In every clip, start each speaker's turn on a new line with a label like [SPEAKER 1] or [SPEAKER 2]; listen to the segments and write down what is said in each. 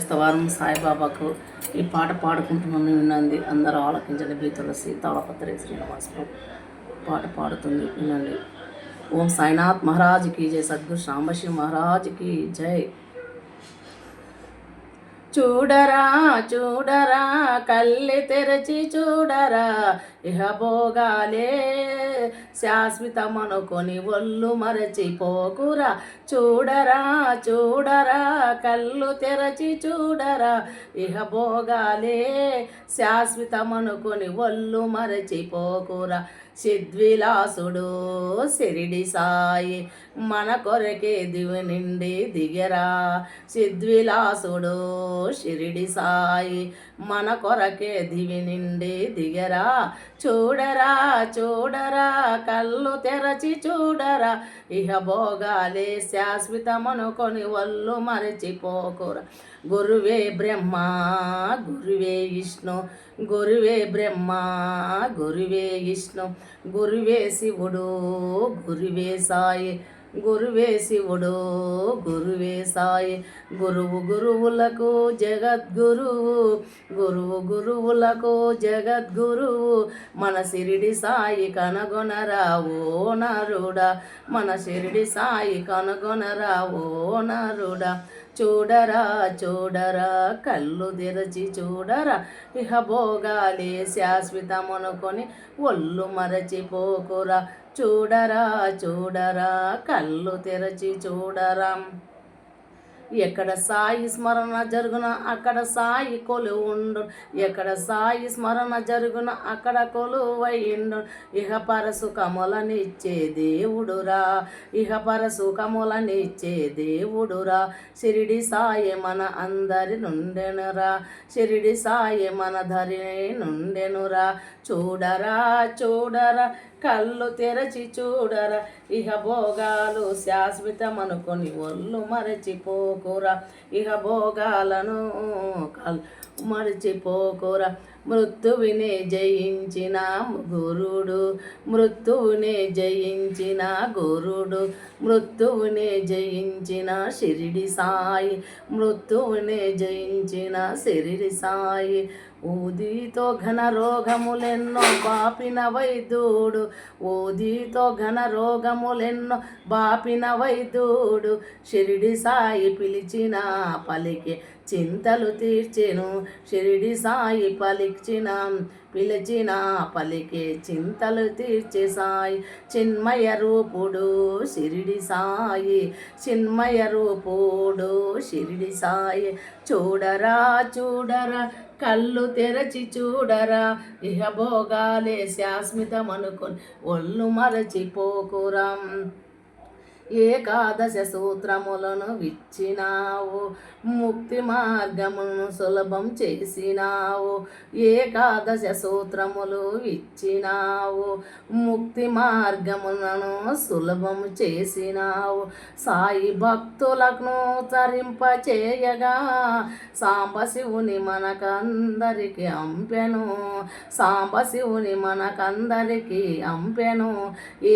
[SPEAKER 1] స్తవారం సాయిబాబాకు ఈ పాట పాడుకుంటున్నాను వినండి. అందరూ ఆలకించండి. బి తులసి తాళపత్రి శ్రీనివాసరావు పాట పాడుతుంది వినండి. ఓం సాయినాథ్ మహారాజ్కి జై, సద్గురు సాంబశివ మహారాజ్కి జై. చూడరా చూడరా కళ్ళి తెరచి చూడరా, ఇహ భోగాలే శాశ్వతమనుకొని ఒళ్ళు మరచిపోకురా. చూడరా చూడరా కళ్ళు తెరచి చూడరా, ఇహ భోగాలే శాశ్వతమనుకొని ఒళ్ళు మరచిపోకురా. సిద్విలాసుడు సిరిడి సాయి మన కొరకే దివి నిండి దిగరా. సిద్విలాసుడు షిరిడి సాయి మన కొరకే దివి నిండి దిగరా. చూడరా చూడరా కళ్ళు తెరచి చూడరా, ఇహ భోగాలే శాశ్వతమనుకొని ఒళ్ళు మరచిపోకురా. గురువే బ్రహ్మ గురువే విష్ణు, గురువే బ్రహ్మ గురువే విష్ణు, గురువే శివుడు గురువే సాయి, గురువే శివుడు గురువే సాయి. గురువు గురువులకు జగద్గురువు, గురువు గురువులకు జగద్గురువు మన షిరిడి సాయి కనుగొనరావో నరుడా, మన షిరిడి సాయి కనుగొనరావో నరుడా. చూడరా చూడరా కళ్ళు తెరచి చూడరా, ఇహ భోగాలే శాశ్వతమనుకొని ఒళ్ళు మరచిపోకురా. చూడరా చూడరా కళ్ళు తెరచి చూడరా. ఎక్కడ సాయి స్మరణ జరుగున అక్కడ సాయి కొలువుండు, ఎక్కడ సాయి స్మరణ జరుగున అక్కడ కొలువైండు. ఇహ పరసుఖములనిచ్చే దేవుడురా, ఇహ పరసుఖములనిచ్చే దేవుడురా. షిరిడి సాయి మన అందరి నుండెనురా, షిరిడి సాయి మన ధరి నుండెనురా. చూడరా చూడరా కళ్ళు తెరచి చూడరా, ఇహ భోగాలు శాశ్వతమనుకొని ఒళ్ళు మరచిపోకురా. ఇహ భోగాలను మరచిపోకురా. మృత్యువినే జయించిన గురుడు, మృత్యువునే జయించిన గురుడు, మృత్యువునే జయించిన షిరిడి సాయి, మృత్యువునే జయించిన షిరిడి సాయి. ఊదితో ఘన రోగములెన్నో బాపిన వైద్యుడు, ఊదితో ఘన రోగములెన్నో బాపిన వైద్యుడు. షిరిడి సాయి పిలిచిన పలికి చింతలు తీర్చెను, షిరిడి సాయి పలిచిన పిలిచిన పలికే చింతలు తీర్చే సాయి. చిన్మయ రూపుడు షిరిడి సాయి, చిన్మయ రూపుడు షిరిడి సాయి. చూడరా చూడరా కళ్ళు తెరచి చూడరా, ఇహ భోగాలే శాశ్వతమనుకొని ఒళ్ళు మరచిపోకురా. ఏకాదశ సూత్రములను విచ్చినావు, ముక్తి మార్గమును సులభం చేసినావు. ఏకాదశ సూత్రములు ఇచ్చినావు, ముక్తి మార్గములను సులభం చేసినావు. సాయి భక్తులకు తరింపచేయగా సాంబశివుని మనకందరికి అంపెను, సాంబశివుని మనకందరికి అంపెను.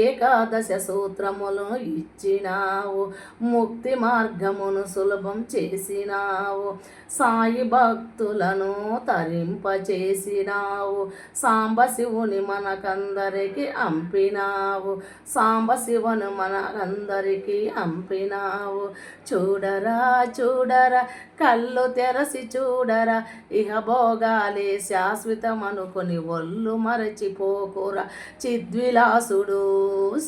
[SPEAKER 1] ఏకాదశ సూత్రములు ఇచ్చినావు, ముక్తి మార్గమును సులభం చేసినావు. సాయి భక్తులను తరింపచేసినావు, సాంబశివుని మనకందరికి అంపినావు, సాంబశివుని మనకందరికి అంపినావు. చూడరా చూడరా కళ్ళు తెరసి చూడరా, ఇహ భోగాలే శాశ్వతమనుకొని ఒళ్ళు మరచిపోకురా. చిద్విలాసుడు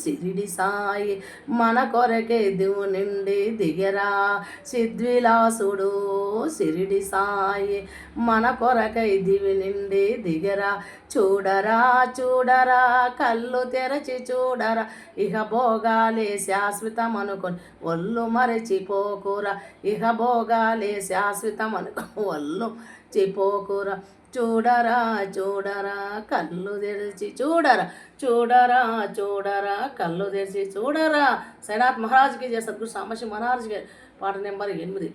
[SPEAKER 1] షిరిడి సాయి మన కొరకే దివు నిండి దిగరా. సిద్విలాసుడు షిరిడి సాయి మన కొరకై దివి నిండి దిగరా. చూడరా చూడరా కళ్ళు తెరచి చూడరా, ఇహ భోగాలే శాశ్వతమనుకొని ఒళ్ళు మరచిపోకురా. ఇహ భోగాలే శాశ్వతమనుకొని ఒళ్ళు మరచిపోకురా. చూడరా చూడరా కళ్ళు తెరిచి చూడరా, చూడరా చూడరా కళ్ళు తెరిచి చూడరా. సాయినాథ్ మహారాజ్కి జై, సద్గురు సాంబశివ మహారాజ్కి. పాట నెంబర్ 8.